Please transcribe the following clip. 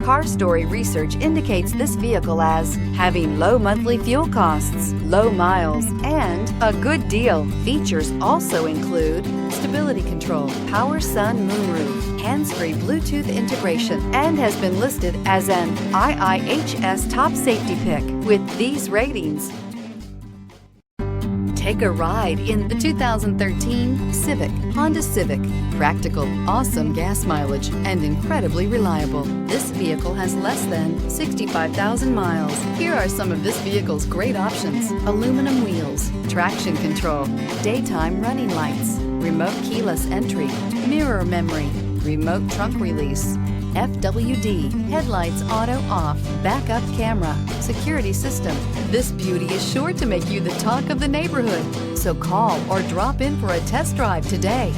Car Story research indicates this vehicle as having low monthly fuel costs, low miles, and a good deal. Features also include stability control, power sun moonroof, hands-free Bluetooth integration, and has been listed as an IIHS top safety pick with these ratings. Take a ride in the 2013 Civic, Honda Civic. Practical, awesome gas mileage, and incredibly reliable. This vehicle has less than 65,000 miles. Here are some of this vehicle's great options: aluminum wheels, traction control, daytime running lights, remote keyless entry, mirror memory, remote trunk release, FWD, headlights auto off, backup camera, security system. This beauty is sure to make you the talk of the neighborhood. So call or drop in for a test drive today.